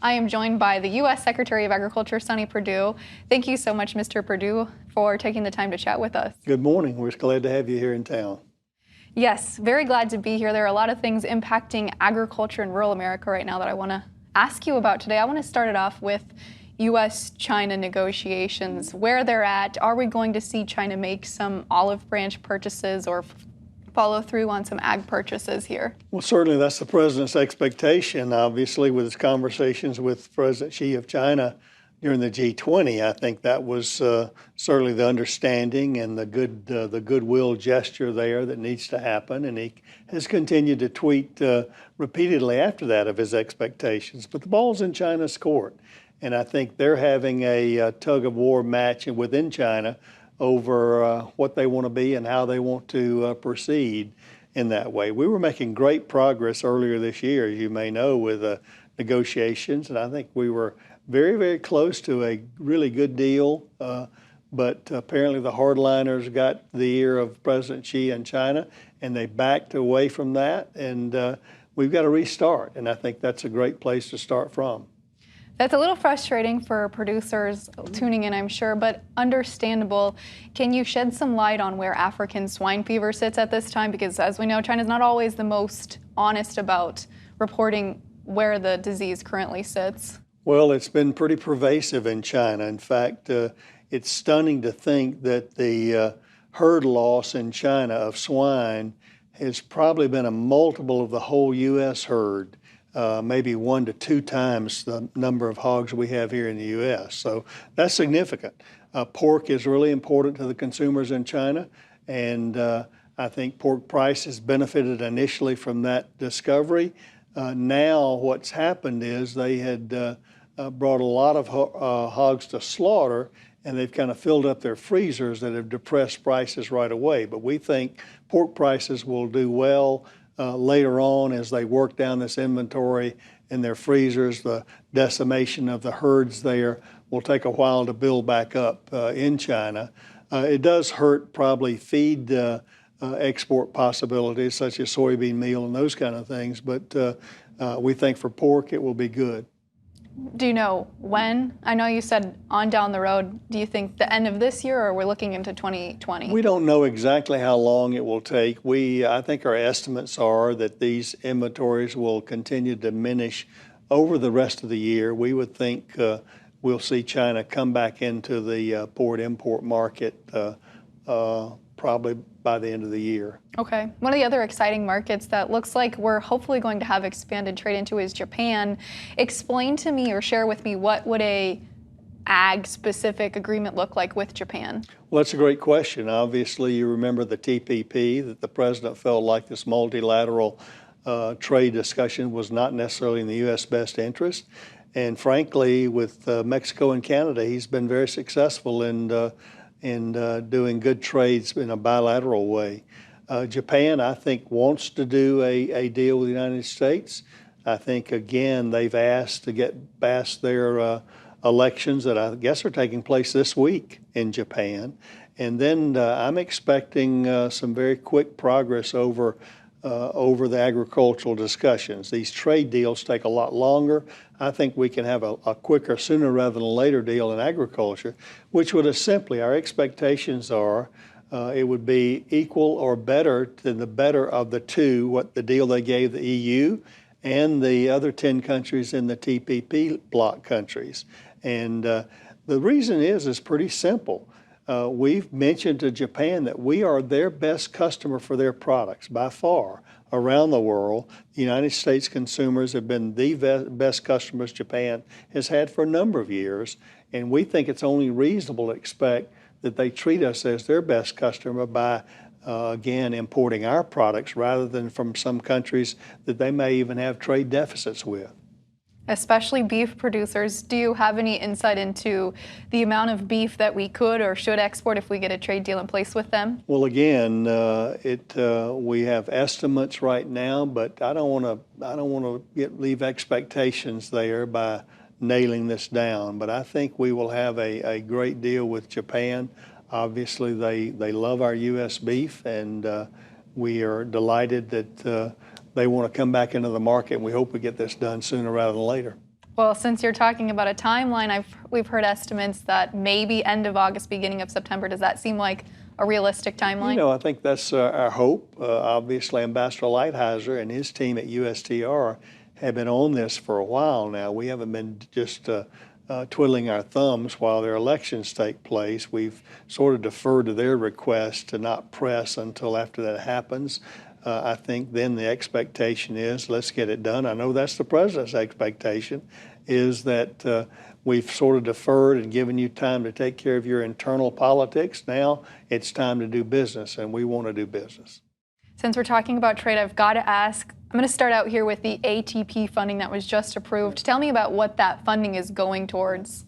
I am joined by the U.S. Secretary of Agriculture, Sonny Perdue. Thank you so much, Mr. Perdue, for taking the time to chat with us. Good morning. We're glad to have you here in town. Yes, very glad to be here. There are a lot of things impacting agriculture in rural America right now that I want to ask you about today. I want to start it off with U.S.-China negotiations, where they're at. Are we going to see China make some olive branch purchases or follow through on some ag purchases here? Well, certainly that's the president's expectation, obviously, with his conversations with President Xi of China during the G20. I think that was certainly the understanding and the goodwill gesture there that needs to happen. And he has continued to tweet repeatedly after that of his expectations. But the ball's in China's court. And I think they're having a tug of war match within China over what they want to be and how they want to proceed in that way. We were making great progress earlier this year, as you may know, with negotiations, and I think we were very, very close to a really good deal, but apparently the hardliners got the ear of President Xi in China, and they backed away from that, and we've got to restart, and I think that's a great place to start from. That's a little frustrating for producers tuning in, I'm sure, but understandable. Can you shed some light on where African swine fever sits at this time? Because as we know, China's not always the most honest about reporting where the disease currently sits. Well, it's been pretty pervasive in China. In fact, it's stunning to think that the herd loss in China of swine has probably been a multiple of the whole U.S. herd. Maybe 1 to 2 times the number of hogs we have here in the U.S. So that's significant. Pork is really important to the consumers in China, and I think pork prices benefited initially from that discovery. Now what's happened is they had brought a lot of hogs to slaughter, and they've kind of filled up their freezers that have depressed prices right away. But we think pork prices will do well later on as they work down this inventory in their freezers. The decimation of the herds there will take a while to build back up in China. It does hurt probably feed export possibilities such as soybean meal and those kind of things, but we think for pork it will be good. Do you know when? I know you said on down the road. Do you think the end of this year, or we're looking into 2020? We don't know exactly how long it will take. I think our estimates are that these inventories will continue to diminish over the rest of the year. We would think we'll see China come back into the import market probably by the end of the year. Okay. One of the other exciting markets that looks like we're hopefully going to have expanded trade into is Japan. Explain to me or share with me, what would a ag-specific agreement look like with Japan? Well, that's a great question. Obviously, you remember the TPP, that the president felt like this multilateral trade discussion was not necessarily in the U.S. best interest. And frankly, with Mexico and Canada, he's been very successful in doing good trades in a bilateral way. Japan, I think, wants to do a deal with the United States. I think, again, they've asked to get past their elections that I guess are taking place this week in Japan. And then I'm expecting some very quick progress over the agricultural discussions. These trade deals take a lot longer. I think we can have a quicker, sooner rather than later deal in agriculture, which would simply, our expectations are, it would be equal or better than the better of the two, what the deal they gave the EU and the other 10 countries in the TPP bloc countries. And the reason is pretty simple. We've mentioned to Japan that we are their best customer for their products by far around the world. The United States consumers have been the best customers Japan has had for a number of years, and we think it's only reasonable to expect that they treat us as their best customer by, again, importing our products rather than from some countries that they may even have trade deficits with. Especially beef producers. Do you have any insight into the amount of beef that we could or should export if we get a trade deal in place with them? Well, again, we have estimates right now, but I don't want to leave expectations there by nailing this down. But I think we will have a great deal with Japan. Obviously, they love our U.S. beef, and we are delighted that they want to come back into the market, and we hope we get this done sooner rather than later. Well, since you're talking about a timeline, we've heard estimates that maybe end of August, beginning of September. Does that seem like a realistic timeline? I think that's our hope. Obviously, Ambassador Lighthizer and his team at USTR have been on this for a while now. We haven't been just twiddling our thumbs while their elections take place. We've sort of deferred to their request to not press until after that happens. I think then the expectation is, let's get it done. I know that's the president's expectation, is that we've sort of deferred and given you time to take care of your internal politics. Now it's time to do business, and we want to do business. Since we're talking about trade, I've got to ask, I'm going to start out here with the ATP funding that was just approved. Tell me about what that funding is going towards.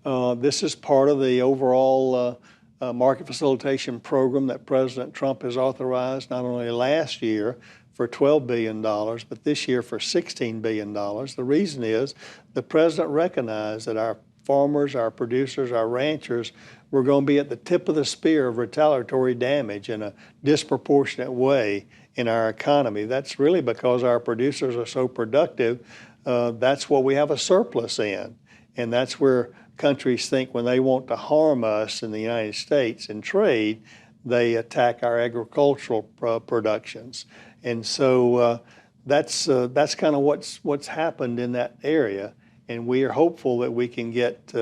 This is part of the overall market facilitation program that President Trump has authorized not only last year for $12 billion, but this year for $16 billion. The reason is the president recognized that our farmers, our producers, our ranchers were going to be at the tip of the spear of retaliatory damage in a disproportionate way in our economy. That's really because our producers are so productive. That's what we have a surplus in. And that's where countries think when they want to harm us in the United States in trade, they attack our agricultural productions. And so that's kind of what's happened in that area. And we are hopeful that we can get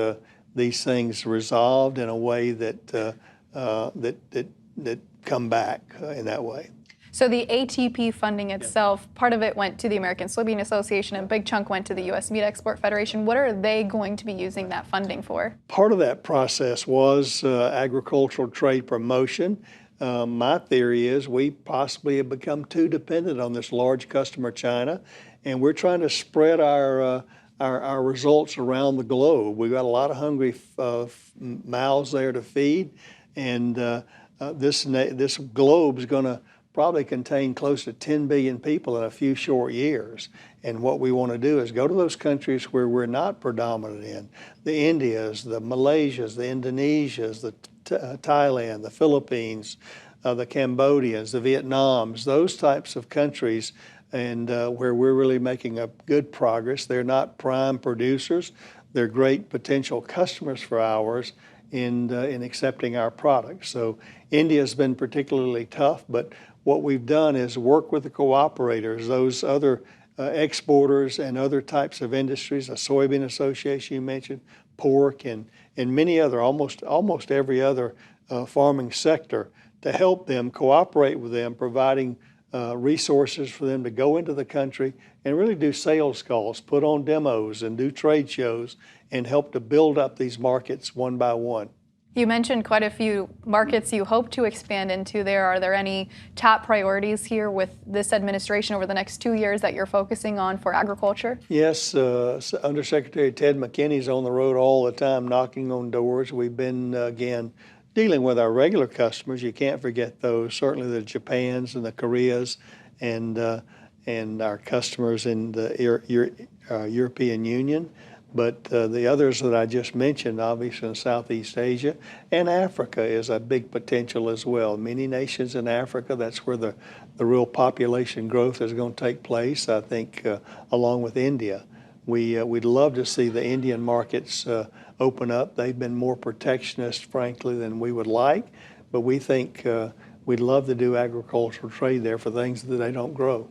these things resolved in a way that come back in that way. So the ATP funding itself, part of it went to the American Soybean Association, and a big chunk went to the U.S. Meat Export Federation. What are they going to be using that funding for? Part of that process was agricultural trade promotion. My theory is we possibly have become too dependent on this large customer, China, and we're trying to spread our results around the globe. We've got a lot of hungry mouths there to feed, and this globe is going to probably contain close to 10 billion people in a few short years. And what we want to do is go to those countries where we're not predominant in, the Indias, the Malaysias, the Indonesias, the Thailand, the Philippines, the Cambodians, the Vietnams, those types of countries, and where we're really making a good progress. They're not prime producers. They're great potential customers for ours in accepting our products. So India's been particularly tough, but what we've done is work with the cooperators, those other exporters and other types of industries, the Soybean Association you mentioned, pork, and many other, almost every other farming sector, to help them, cooperate with them, providing resources for them to go into the country and really do sales calls, put on demos and do trade shows and help to build up these markets one by one. You mentioned quite a few markets you hope to expand into there. Are there any top priorities here with this administration over the next 2 years that you're focusing on for agriculture? Yes, Undersecretary Ted McKinney's on the road all the time knocking on doors. We've been, again, dealing with our regular customers. You can't forget those, certainly the Japans and the Koreas and our customers in the European Union. But the others that I just mentioned, obviously in Southeast Asia, and Africa is a big potential as well. Many nations in Africa, that's where the real population growth is going to take place, I think, along with India. We'd love to see the Indian markets open up. They've been more protectionist, frankly, than we would like, but we think we'd love to do agricultural trade there for things that they don't grow.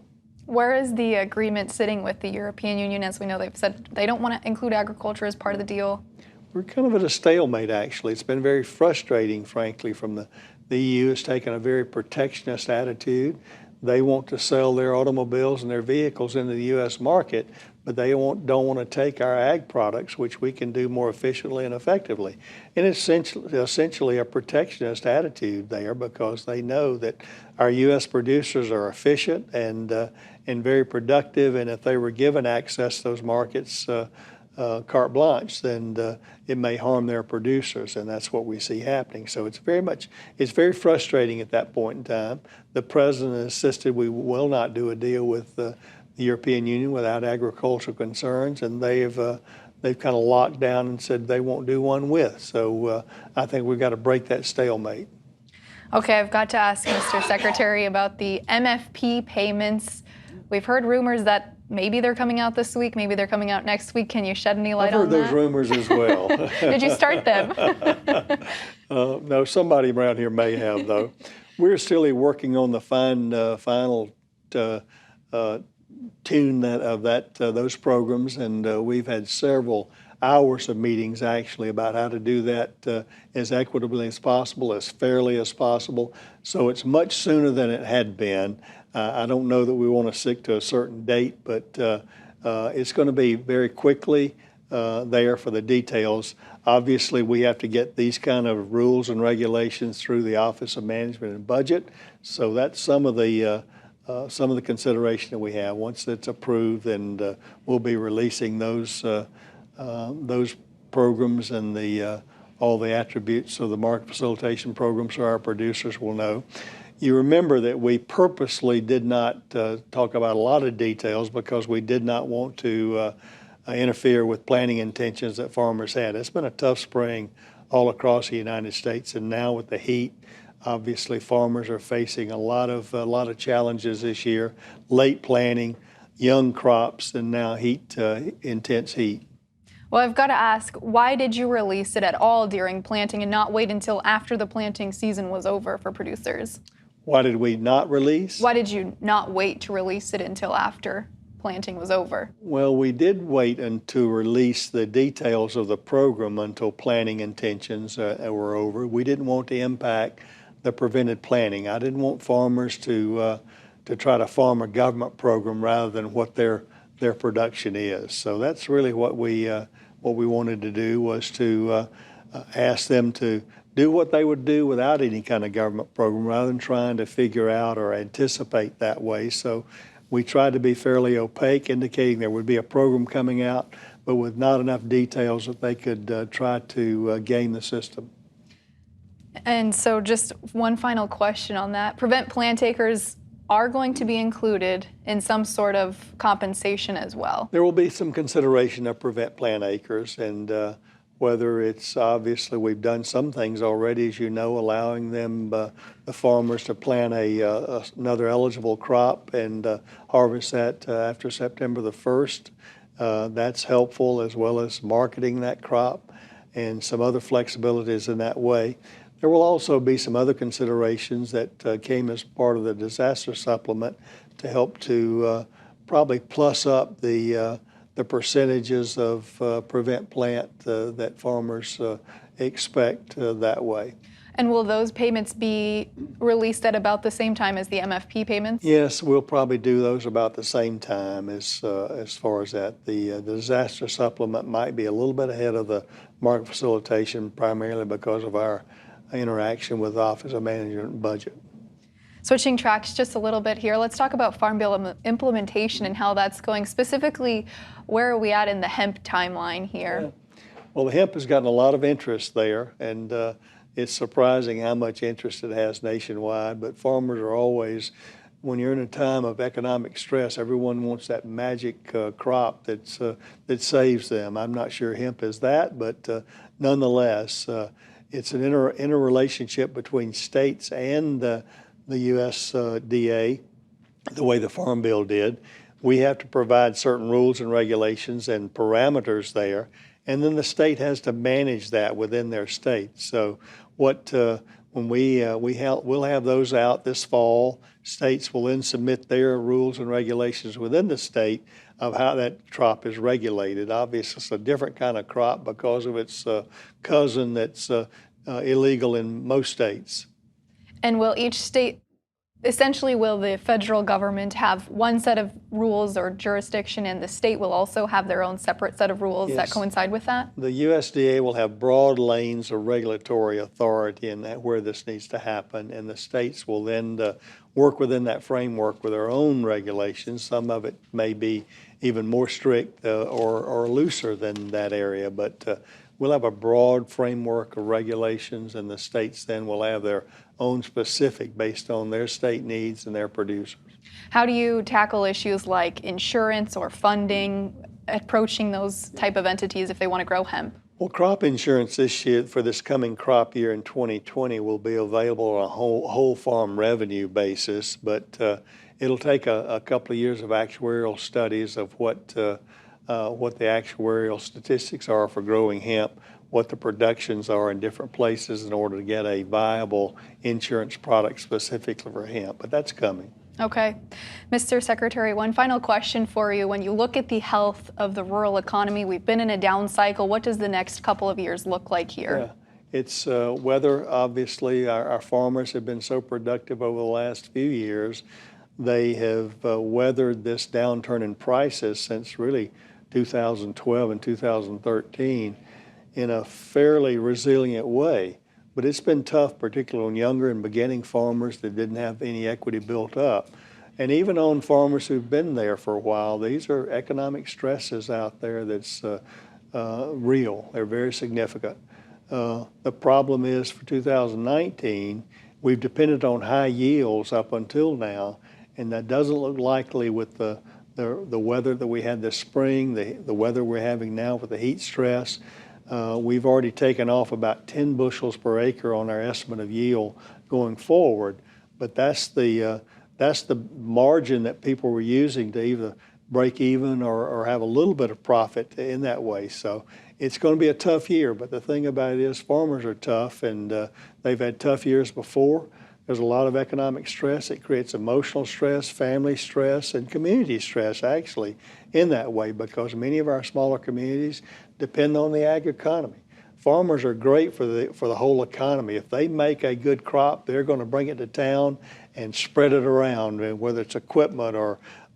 Where is the agreement sitting with the European Union? As we know, they've said they don't want to include agriculture as part of the deal. We're kind of at a stalemate, actually. It's been very frustrating, frankly, from the EU has taken a very protectionist attitude. They want to sell their automobiles and their vehicles into the U.S. market, but they don't want to take our ag products, which we can do more efficiently and effectively. And it's essentially a protectionist attitude there because they know that our U.S. producers are efficient and very productive, and if they were given access to those markets carte blanche, then it may harm their producers, and that's what we see happening. So it's very frustrating at that point in time. The president insisted we will not do a deal with the European Union without agricultural concerns, and they've kind of locked down and said they won't do one with. So I think we've got to break that stalemate. Okay, I've got to ask Mr. Secretary about the MFP payments. We've heard rumors that maybe they're coming out this week, maybe they're coming out next week. Can you shed any light on that? I've heard those rumors as well. Did you start them? No, somebody around here may have, though. We're still working on the final tune of those programs, and we've had several hours of meetings actually about how to do that as equitably as possible, as fairly as possible. So it's much sooner than it had been. I don't know that we want to stick to a certain date, but it's going to be very quickly there for the details. Obviously, we have to get these kind of rules and regulations through the Office of Management and Budget. So that's some of the consideration that we have. Once it's approved, then we'll be releasing those programs and all the attributes of the market facilitation program, so our producers will know. You remember that we purposely did not talk about a lot of details because we did not want to interfere with planting intentions that farmers had. It's been a tough spring all across the United States, and now with the heat, obviously farmers are facing a lot of challenges this year. Late planting, young crops, and now intense heat. Well, I've got to ask, why did you release it at all during planting and not wait until after the planting season was over for producers? Why did we not release? Why did you not wait to release it until after planting was over? Well, we did wait to release the details of the program until planting intentions were over. We didn't want to impact the prevented planting. I didn't want farmers to try to farm a government program rather than what their production is. So that's really what we wanted to do, was to ask them to do what they would do without any kind of government program rather than trying to figure out or anticipate that way. So we tried to be fairly opaque, indicating there would be a program coming out, but with not enough details that they could try to game the system. And so just one final question on that. Prevent plant acres are going to be included in some sort of compensation as well. There will be some consideration of prevent plant acres, and whether it's, obviously we've done some things already, as you know, allowing them, the farmers, to plant another eligible crop and harvest that after September the 1st. That's helpful, as well as marketing that crop and some other flexibilities in that way. There will also be some other considerations that came as part of the disaster supplement to help to probably plus up the percentages of prevent plant that farmers expect that way. And will those payments be released at about the same time as the MFP payments? Yes, we'll probably do those about the same time as far as that. The disaster supplement might be a little bit ahead of the market facilitation, primarily because of our interaction with the Office of Management and Budget. Switching tracks just a little bit here, let's talk about Farm Bill implementation and how that's going. Specifically, where are we at in the hemp timeline here? Yeah. Well, the hemp has gotten a lot of interest there, and it's surprising how much interest it has nationwide. But farmers are always, when you're in a time of economic stress, everyone wants that magic crop that saves them. I'm not sure hemp is that, but nonetheless, it's an interrelationship between states and the USDA, the way the Farm Bill did. We have to provide certain rules and regulations and parameters there, and then the state has to manage that within their state. So when we'll have those out this fall, states will then submit their rules and regulations within the state of how that crop is regulated. Obviously, it's a different kind of crop because of its cousin that's illegal in most states. And will each state, essentially, will the federal government have one set of rules or jurisdiction, and the state will also have their own separate set of rules that coincide with that? The USDA will have broad lanes of regulatory authority in that where this needs to happen, and the states will then work within that framework with their own regulations. Some of it may be even more strict or looser than that area, but we'll have a broad framework of regulations, and the states then will have their own specific based on their state needs and their producers. How do you tackle issues like insurance or funding, approaching those type of entities if they want to grow hemp? Well, crop insurance this year, for this coming crop year in 2020, will be available on a whole farm revenue basis, but It'll take a couple of years of actuarial studies of what the actuarial statistics are for growing hemp, what the productions are in different places in order to get a viable insurance product specifically for hemp, but that's coming. Okay. Mr. Secretary, one final question for you. When you look at the health of the rural economy, we've been in a down cycle. What does the next couple of years look like here? Yeah. It's weather. Obviously, our farmers have been so productive over the last few years. They have weathered this downturn in prices since really 2012 and 2013 in a fairly resilient way. But it's been tough, particularly on younger and beginning farmers that didn't have any equity built up. And even on farmers who've been there for a while, these are economic stresses out there that's real. They're very significant. The problem is for 2019, we've depended on high yields up until now, and that doesn't look likely with the weather that we had this spring, the weather we're having now with the heat stress. We've already taken off about 10 bushels per acre on our estimate of yield going forward, but that's the margin that people were using to either break even or have a little bit of profit in that way. So it's going to be a tough year, but the thing about it is farmers are tough, and they've had tough years before. There's a lot of economic stress. It creates emotional stress, family stress, and community stress, actually, in that way, because many of our smaller communities depend on the ag economy. Farmers are great for the whole economy. If they make a good crop, they're going to bring it to town and spread it around, whether it's equipment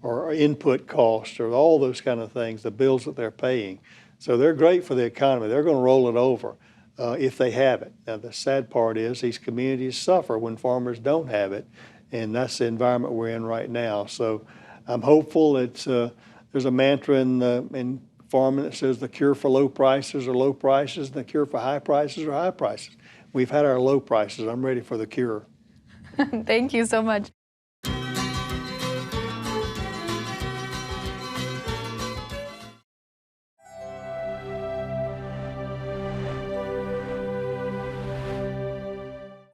or input costs or all those kind of things, the bills that they're paying. So they're great for the economy. They're going to roll it over if they have it. Now, the sad part is these communities suffer when farmers don't have it, and that's the environment we're in right now. So I'm hopeful that there's a mantra in farming that says the cure for low prices are low prices, and the cure for high prices are high prices. We've had our low prices. I'm ready for the cure. Thank you so much.